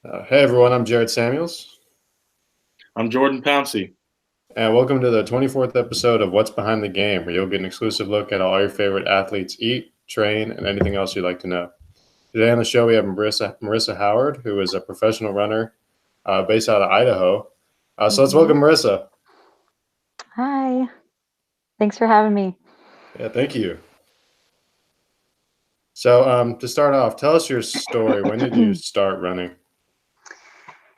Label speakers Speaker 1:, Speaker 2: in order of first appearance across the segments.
Speaker 1: Hey everyone, I'm Jared Samuels,
Speaker 2: I'm Jordan Pouncey.
Speaker 1: and welcome to the 24th episode of What's Behind the Game, where you'll get an exclusive look at all your favorite athletes eat, train, and anything else you'd like to know. Today on the show, we have Marisa Howard, who is a professional runner based out of Idaho. So let's
Speaker 3: hmm
Speaker 1: welcome Marisa.
Speaker 3: Hi. Thanks for having me.
Speaker 1: Yeah, thank you. So to start off, tell us your story. When did you start running?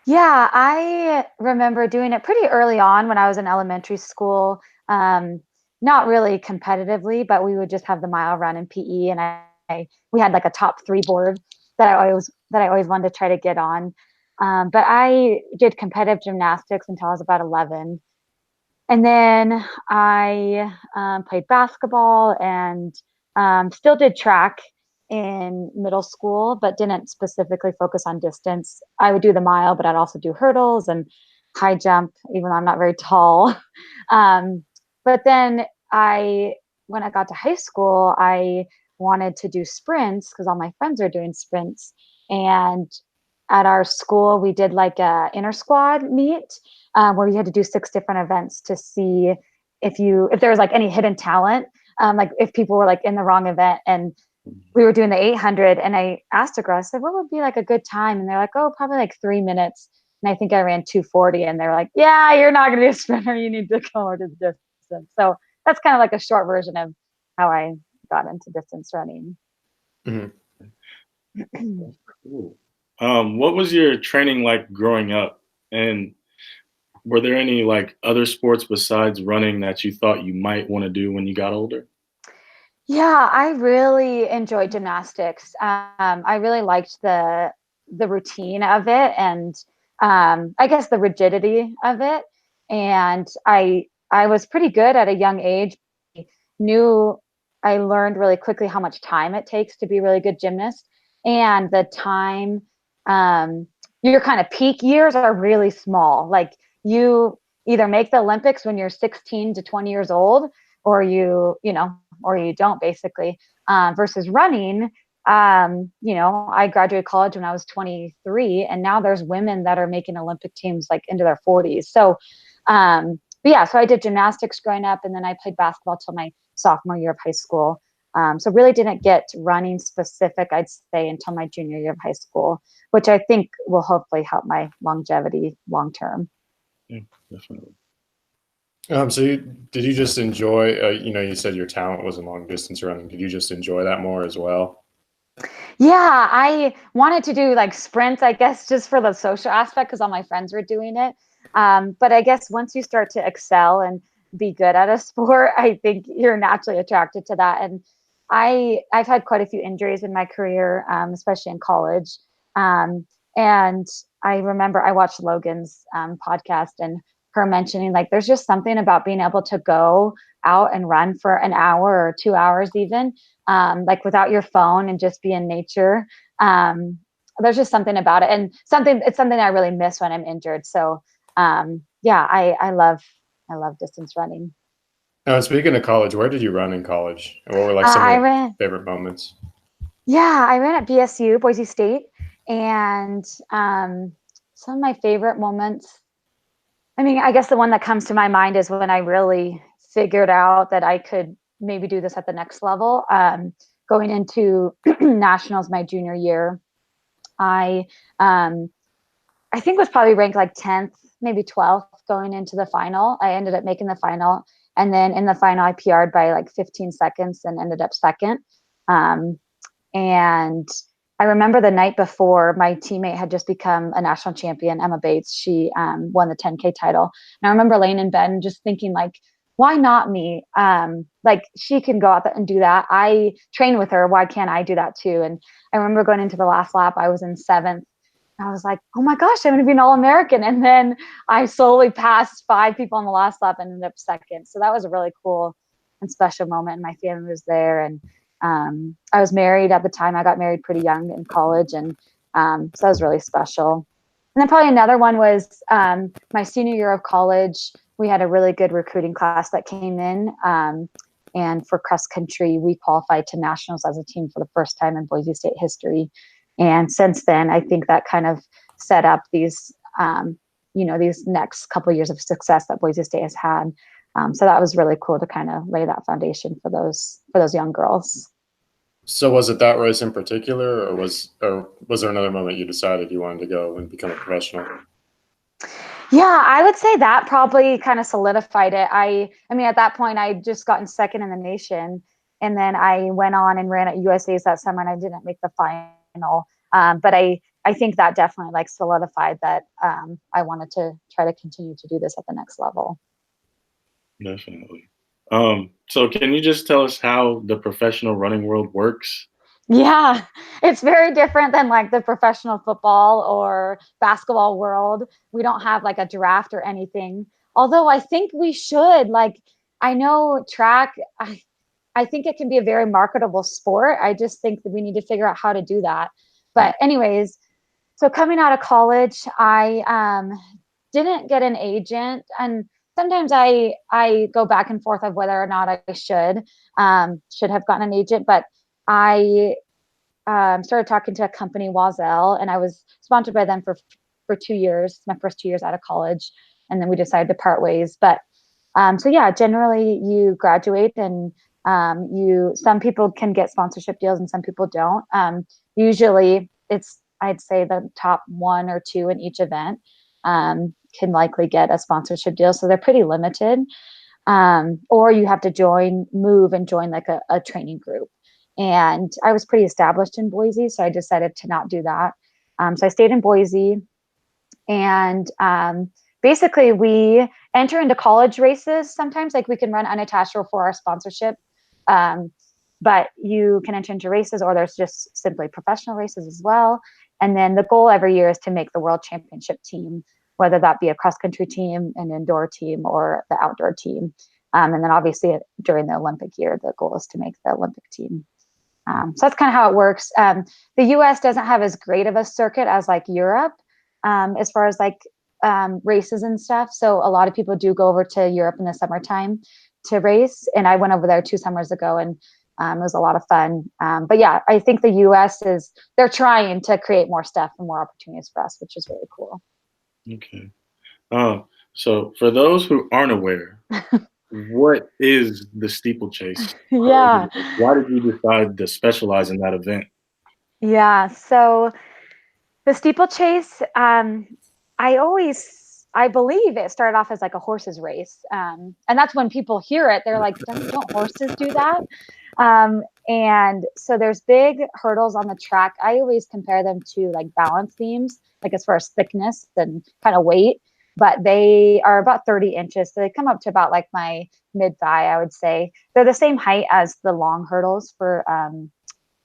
Speaker 3: Yeah, I remember doing it pretty early on when I was in elementary school. Um, Not really competitively, but we would just have the mile run in PE, and we had like a top three board that I always wanted to try to get on. But I did competitive gymnastics until I was about 11, and then I played basketball and still did track in middle school, but didn't specifically focus on distance. I would do the mile, but I'd also do hurdles and high jump, even though I'm not very tall. um, but then when I got to high school, I wanted to do sprints because all my friends are doing sprints. And at our school, we did like a inter squad meet where you had to do 6 different events to see if there was like any hidden talent, like if people were like in the wrong event. And we were doing the 800, and I asked a girl, I said, what would be like a good time? And they're like, oh, probably like 3 minutes. And I think I ran 2:40, and they're like, yeah, you're not going to be a sprinter. You need to go to the distance. So that's kind of like a short version of how I got into distance running.
Speaker 1: Mhm.
Speaker 2: Cool. What was your training like growing up? And were there any like other sports besides running that you thought you might want to do when you got older?
Speaker 3: Yeah, I really enjoyed gymnastics. I really liked the routine of it, and I guess the rigidity of it. And I was pretty good at a young age. Knew I learned really quickly how much time it takes to be a really good gymnast, and the time your kind of peak years are really small. Like you either make the Olympics when you're 16 to 20 years old, or or you don't basically. Versus running, I graduated college when I was 23, and now there's women that are making Olympic teams like into their 40s. But yeah, so I did gymnastics growing up, and then I played basketball till my sophomore year of high school. So really didn't get running specific, I'd say, until my junior year of high school, which I think will hopefully help my longevity long term.
Speaker 2: Yeah, definitely.
Speaker 1: Did you just enjoy? You said your talent was in long distance running. Did you just enjoy that more as well?
Speaker 3: Yeah, I wanted to do like sprints, I guess, just for the social aspect because all my friends were doing it. But I guess once you start to excel and be good at a sport, I think you're naturally attracted to that. And I've had quite a few injuries in my career, especially in college. Um, and I remember I watched Logan's podcast and her mentioning like there's just something about being able to go out and run for an hour or 2 hours even, like without your phone and just be in nature. Um, there's just something about it, and it's something I really miss when I'm injured. So yeah, I love distance running.
Speaker 1: And speaking of college, where did you run in college? And what were like some of
Speaker 3: I
Speaker 1: your
Speaker 3: ran,
Speaker 1: favorite moments?
Speaker 3: yeah, I ran at BSU, Boise State, and some of my favorite moments. I mean, I guess the one that comes to my mind is when I really figured out that I could maybe do this at the next level. Going into nationals my junior year, I um, I think was probably ranked like 10th, maybe 12th going into the final. I ended up making the final, and then in the final I PR'd by like 15 seconds and ended up second. Um, and I remember the night before, my teammate had just become a national champion, Emma Bates. She won the 10K title. And I remember laying in bed and just thinking, like, why not me? Like, she can go out and do that. I train with her. Why can't I do that too? And I remember going into the last lap, I was in seventh. I was like, oh my gosh, I'm going to be an All American. And then I slowly passed 5 people on the last lap and ended up second. So that was a really cool and special moment. And my family was there. And I was married at the time. I got married pretty young in college, and so that was really special. And then probably another one was my senior year of college. We had a really good recruiting class that came in, and for cross country, we qualified to nationals as a team for the first time in Boise State history. And since then, I think that kind of set up these, these next couple of years of success that Boise State has had. So that was really cool to kind of lay that foundation for those young girls.
Speaker 1: So was it that race in particular, or was there another moment you decided you wanted to go and become a professional?
Speaker 3: Yeah, I would say that probably kind of solidified it. I mean, at that point, I just gotten second in the nation, and then I went on and ran at USA's that summer, and I didn't make the final. But I think that definitely like solidified that I wanted to try to continue to do this at the next level.
Speaker 2: Definitely. So can you just tell us how the professional running world works?
Speaker 3: Yeah, it's very different than like the professional football or basketball world. We don't have like a draft or anything. Although I think we should. Like, I know track, I think it can be a very marketable sport. I just think that we need to figure out how to do that. But anyways, so coming out of college, I didn't get an agent, and sometimes I go back and forth of whether or not I should have gotten an agent, but I started talking to a company, Wazelle, and I was sponsored by them for 2 years, my first 2 years out of college, and then we decided to part ways. But so yeah, generally you graduate and some people can get sponsorship deals and some people don't. Usually it's, I'd say the top 1 or 2 in each event can likely get a sponsorship deal. So they're pretty limited. Or you have to move and join like a training group. And I was pretty established in Boise, so I decided to not do that. So I stayed in Boise, and basically we enter into college races sometimes, like we can run unattached or for our sponsorship. But you can enter into races, or there's just simply professional races as well. And then the goal every year is to make the world championship team, whether that be a cross-country team, an indoor team, or the outdoor team. And then obviously during the Olympic year, the goal is to make the Olympic team. So that's kind of how it works. The US doesn't have as great of a circuit as like Europe, as far as like races and stuff. So a lot of people do go over to Europe in the summertime to race. And I went over there 2 summers ago, and it was a lot of fun. But yeah, I think the US they're trying to create more stuff and more opportunities for us, which is really cool.
Speaker 2: Okay. So for those who aren't aware, what is the steeplechase?
Speaker 3: Yeah.
Speaker 2: Why did you decide to specialize in that event?
Speaker 3: Yeah. So the steeplechase, I believe it started off as like a horse's race. And that's when people hear it, they're like, don't horses do that? And so there's big hurdles on the track. I always compare them to like balance beams, like as far as thickness and kind of weight, but they are about 30 inches. So they come up to about like my mid thigh, I would say. They're the same height as the long hurdles for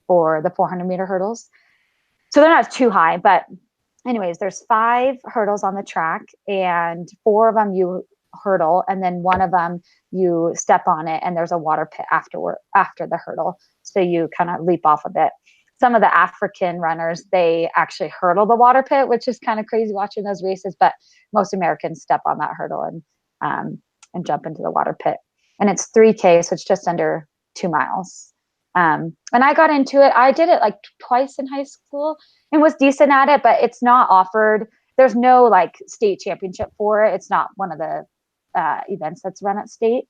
Speaker 3: the 400-meter hurdles. So they're not too high, but anyways, there's 5 hurdles on the track, and 4 of them you hurdle, and then 1 of them you step on it, and there's a water pit after the hurdle. So you kind of leap off of it. Some of the African runners, they actually hurdle the water pit, which is kind of crazy watching those races, but most Americans step on that hurdle and jump into the water pit. And it's 3K, so it's just under 2 miles. And I got into it. I did it like twice in high school and was decent at it, but it's not offered. There's no like state championship for it. It's not one of the events that's run at state.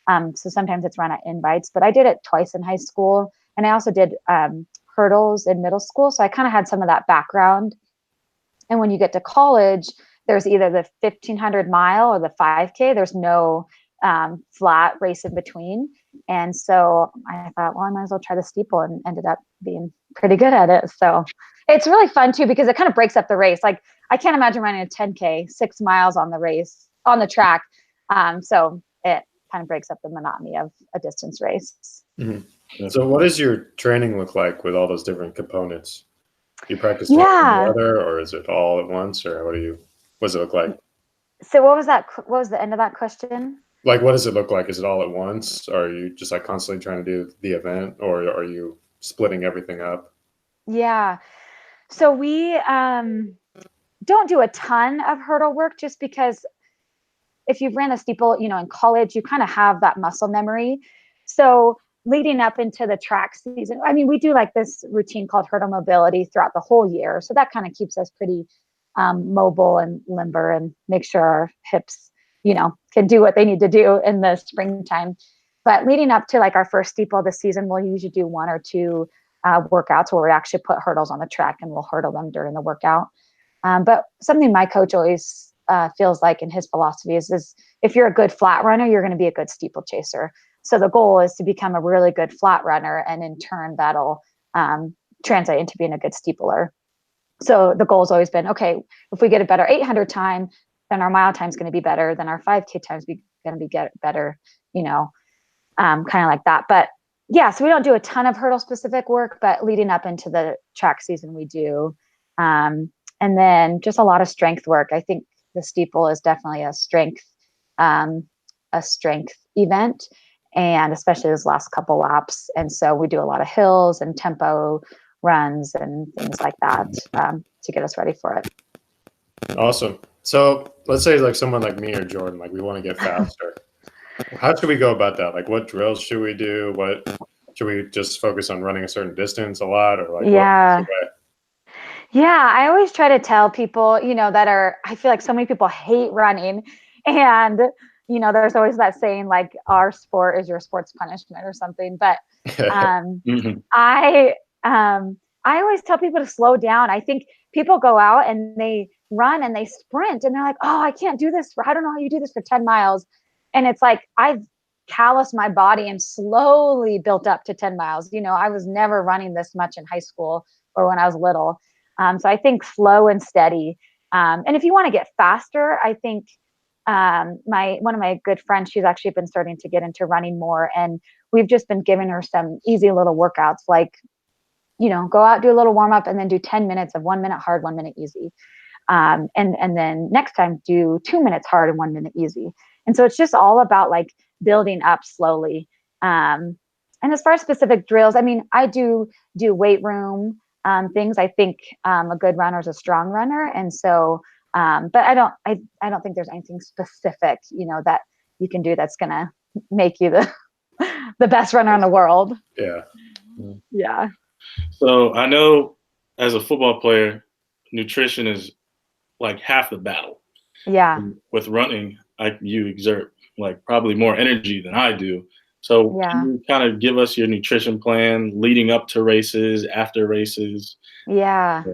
Speaker 3: So sometimes it's run at invites, but I did it twice in high school. And I also did hurdles in middle school. So I kind of had some of that background. And when you get to college, there's either the 1,500 mile or the 5K. There's no flat race in between. And so I thought, well, I might as well try the steeple, and ended up being pretty good at it. So it's really fun too, because it kind of breaks up the race. Like I can't imagine running a 10K, 6 miles on the track. So it kind of breaks up the monotony of a distance race.
Speaker 1: Mm-hmm. So what does your training look like with all those different components? Do you practice
Speaker 3: Yeah.
Speaker 1: together, or is it all at once, or what does it look like?
Speaker 3: So what was that? What was the end of that question?
Speaker 1: Like, what does it look like? Is it all at once? Or are you just like constantly trying to do the event, or are you splitting everything up?
Speaker 3: Yeah. So we don't do a ton of hurdle work, just because if you've ran a steeple, in college, you kind of have that muscle memory. So leading up into the track season, I mean, we do like this routine called hurdle mobility throughout the whole year. So that kind of keeps us pretty mobile and limber and make sure our hips, can do what they need to do in the springtime. But leading up to like our first steeple this season, we'll usually do 1 or 2 workouts where we actually put hurdles on the track and we'll hurdle them during the workout. But something my coach always feels like in his philosophy is if you're a good flat runner, you're going to be a good steeplechaser. So the goal is to become a really good flat runner, and in turn that'll translate into being a good steepler. So the goal has always been, okay, if we get a better 800 time, then our mile time is going to be better, then our 5K time is going to be better, kind of like that. But yeah, so we don't do a ton of hurdle specific work, but leading up into the track season, we do. And then just a lot of strength work. I think the steeple is definitely a strength event, and especially those last couple laps. And so we do a lot of hills and tempo runs and things like that to get us ready for it.
Speaker 1: Awesome. So let's say like someone like me or Jordan, like we want to get faster. How should we go about that? Like what drills should we do? What should we just focus on running a certain distance a lot, or like
Speaker 3: Yeah.
Speaker 1: what's the way?
Speaker 3: Yeah, I always try to tell people, I feel like so many people hate running, and there's always that saying like our sport is your sport's punishment or something. But
Speaker 2: Mhm.
Speaker 3: I always tell people to slow down. I think people go out and they run and they sprint and they're like, oh, I can't do this. I don't know how you do this for 10 miles. And it's like, I've calloused my body and slowly built up to 10 miles. I was never running this much in high school or when I was little. So I think slow and steady. And if you want to get faster, I think one of my good friends, she's actually been starting to get into running more, and we've just been giving her some easy little workouts, like, go out, do a little warm up, and then do 10 minutes of 1 minute hard, 1 minute easy. And then next time do 2 minutes hard and 1 minute easy. And so it's just all about like building up slowly. And as far as specific drills, I mean, I do weight room things. I think a good runner is a strong runner. And so, but I don't think there's anything specific, that you can do that's going to make you the best runner in the world.
Speaker 1: Yeah.
Speaker 3: Yeah.
Speaker 2: So I know as a football player, nutrition is like half the battle.
Speaker 3: Yeah.
Speaker 2: With running, you exert like probably more energy than I do. So
Speaker 3: Yeah.
Speaker 2: can you kind of give us your nutrition plan leading up to races, after races?
Speaker 3: Yeah.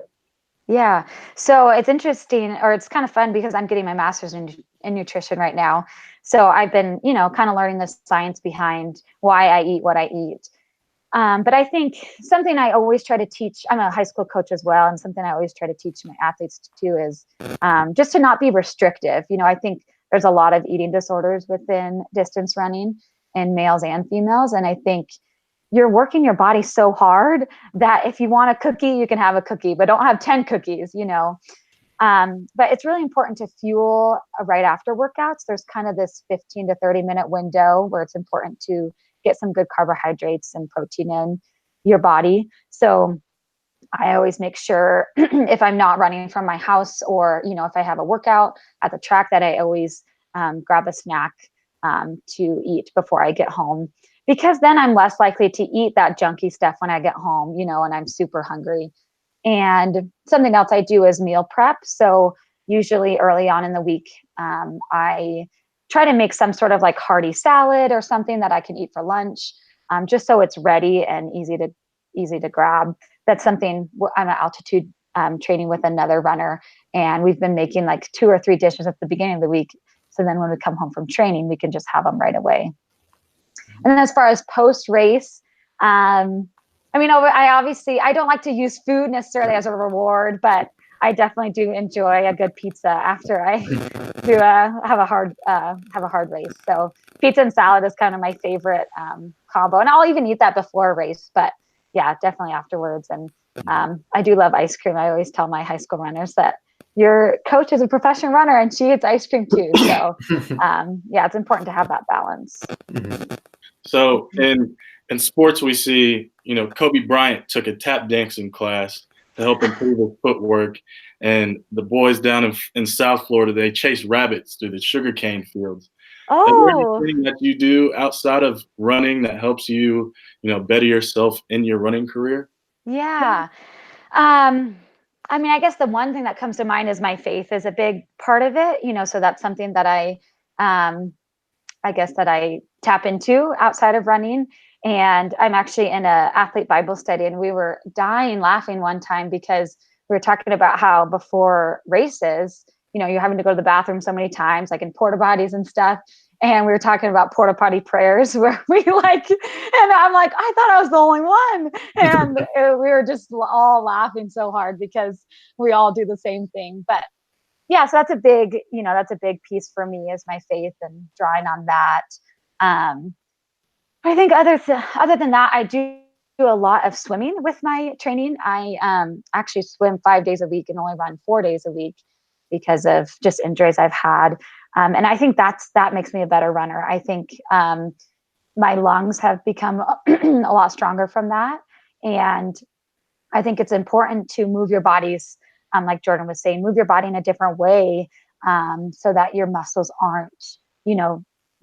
Speaker 3: Yeah. So it's interesting, or it's kind of fun because I'm getting my master's in nutrition right now. So I've been, kind of learning the science behind why I eat what I eat. But I think something I always try to teach, I'm a high school coach as well, and something I always try to teach my athletes too is just to not be restrictive. I think there's a lot of eating disorders within distance running in males and females. And I think you're working your body so hard that if you want a cookie, you can have a cookie, but don't have 10 cookies, But it's really important to fuel right after workouts. There's kind of this 15 to 30 minute window where it's important to get some good carbohydrates and protein in your body. So I always make sure if I'm not running from my house, or, if I have a workout at the track, that I always grab a snack to eat before I get home, because then I'm less likely to eat that junky stuff when I get home, and I'm super hungry. And something else I do is meal prep. So usually early on in the week, I try to make some sort of like hearty salad or something that I can eat for lunch, just so it's ready and easy to grab. That's something I'm at altitude training with another runner, and we've been making like 2 or 3 dishes at the beginning of the week. So then when we come home from training, we can just have them right away. And then as far as post race, I don't like to use food necessarily as a reward, but I definitely do enjoy a good pizza after I have a hard race. So pizza and salad is kind of my favorite combo, and I'll even eat that before a race. But yeah, definitely afterwards. And I do love ice cream. I always tell my high school runners that your coach is a professional runner and she eats ice cream too. So yeah, it's important to have that balance.
Speaker 2: So in sports, we see, Kobe Bryant took a tap dancing class to help improve his footwork, and the boys down in South Florida, they chase rabbits through the sugarcane fields. Is there anything that you do outside of running that helps you, better yourself in your running career?
Speaker 3: Yeah. I mean, I guess the one thing that comes to mind is my faith is a big part of it, so that's something that I guess that I tap into outside of running. And I'm actually in a athlete Bible study, and we were dying laughing one time because we were talking about how before races, you're having to go to the bathroom so many times, like in porta potties and stuff. And we were talking about porta potty prayers where and I'm like, I thought I was the only one. And we were just all laughing so hard because we all do the same thing. But yeah, so that's a big piece for me is my faith and drawing on that. I think other than that, I do a lot of swimming with my training. I actually swim 5 days a week and only run 4 days a week because of just injuries I've had. And I think that makes me a better runner. I think my lungs have become a lot stronger from that. And I think it's important to move your bodies, like Jordan was saying, move your body in a different way so that your muscles aren't,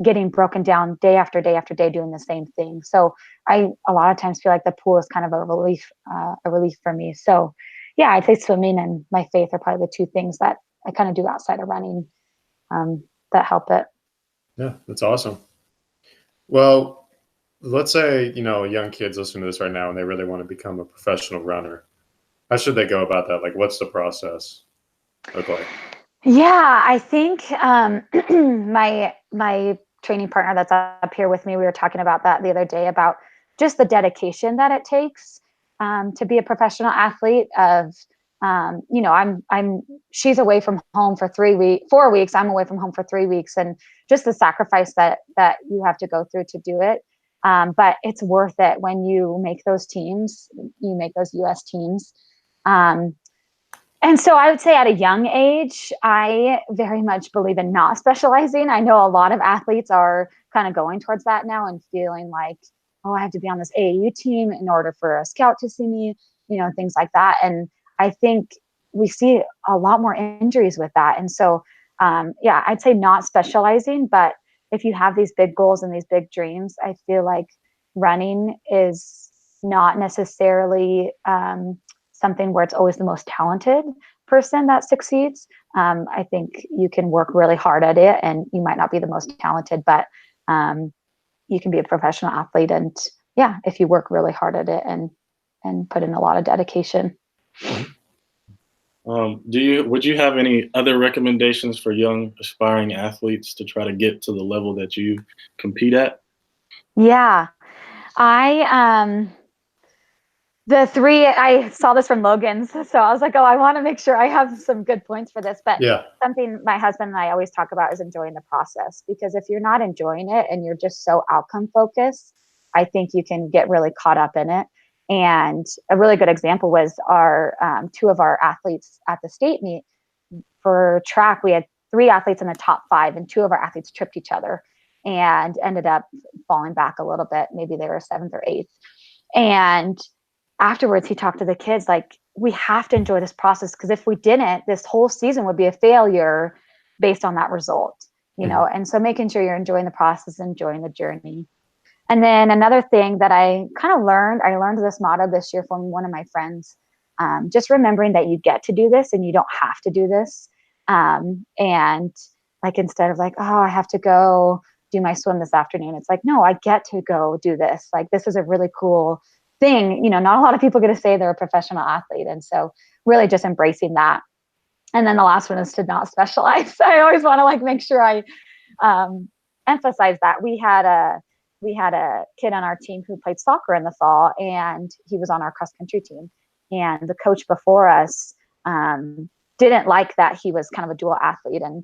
Speaker 3: getting broken down day after day after day doing the same thing. So I a lot of times feel like the pool is kind of a relief for me. So yeah, I'd say swimming and my faith are probably the two things that I kind of do outside of running that help it.
Speaker 1: Yeah, that's awesome. Well, let's say, young kids listening to this right now and they really want to become a professional runner. How should they go about that? Like, what's the process look like?
Speaker 3: Yeah, I think my training partner that's up here with me, we were talking about that the other day about just the dedication that it takes to be a professional athlete. She's away from home for 4 weeks. I'm away from home for 3 weeks, and just the sacrifice that you have to go through to do it. But it's worth it when you make those teams. You make those U.S. teams. And so I would say at a young age, I very much believe in not specializing. I know a lot of athletes are kind of going towards that now and feeling like, oh, I have to be on this AAU team in order for a scout to see me, things like that. And I think we see a lot more injuries with that. And so, yeah, I'd say not specializing, but if you have these big goals and these big dreams, I feel like running is not necessarily something where it's always the most talented person that succeeds. I think you can work really hard at it, and you might not be the most talented, but you can be a professional athlete. And yeah, if you work really hard at it and put in a lot of dedication.
Speaker 2: Would you have any other recommendations for young aspiring athletes to try to get to the level that you compete at?
Speaker 3: Yeah, I saw this from Logan's, so I was like, oh, I want to make sure I have some good points for this. But
Speaker 1: Yeah.
Speaker 3: something my husband and I always talk about is enjoying the process, because if you're not enjoying it and you're just so outcome focused, I think you can get really caught up in it. And a really good example was our two of our athletes at the state meet for track. We had 3 athletes in the top 5, and 2 of our athletes tripped each other and ended up falling back a little bit. Maybe they were 7th or 8th. And afterwards, he talked to the kids like, we have to enjoy this process, because if we didn't, this whole season would be a failure based on that result, And so making sure you're enjoying the process, enjoying the journey. And then another thing that I learned this motto this year from one of my friends, just remembering that you get to do this and you don't have to do this. And like, instead of like, oh, I have to go do my swim this afternoon, it's like, no, I get to go do this. Like, this is a really cool thing. Not a lot of people get to say they're a professional athlete. And so really just embracing that. And then the last one is to not specialize. I always want to make sure I emphasize that. We had a kid on our team who played soccer in the fall, and he was on our cross country team. And the coach before us didn't like that he was kind of a dual athlete. And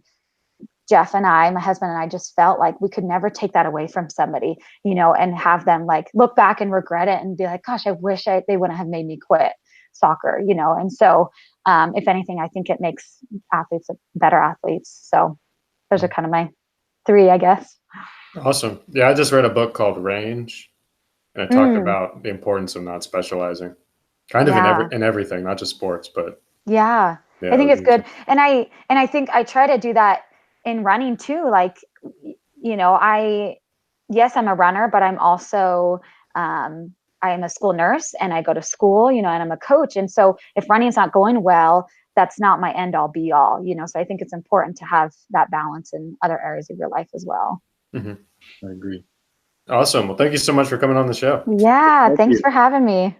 Speaker 3: Jeff and I, my husband and I, just felt like we could never take that away from somebody, and have them look back and regret it and be like, gosh, I wish they wouldn't have made me quit soccer, And so if anything, I think it makes athletes better athletes. So those are kind of my 3, I guess.
Speaker 1: Awesome. Yeah, I just read a book called Range, and it talked about the importance of not specializing, kind of in everything, not just sports, but
Speaker 3: yeah, I think it's good. And I think I try to do that in running too. Yes, I'm a runner, but I'm also, I I'm a school nurse and I go to school, and I'm a coach. And so if running's not going well, that's not my end all be all, so I think it's important to have that balance in other areas of your life as well.
Speaker 1: I agree. Awesome. Well, thank you so much for coming on the show.
Speaker 3: Yeah.
Speaker 2: Thank
Speaker 3: Thanks
Speaker 2: you.
Speaker 3: for having me.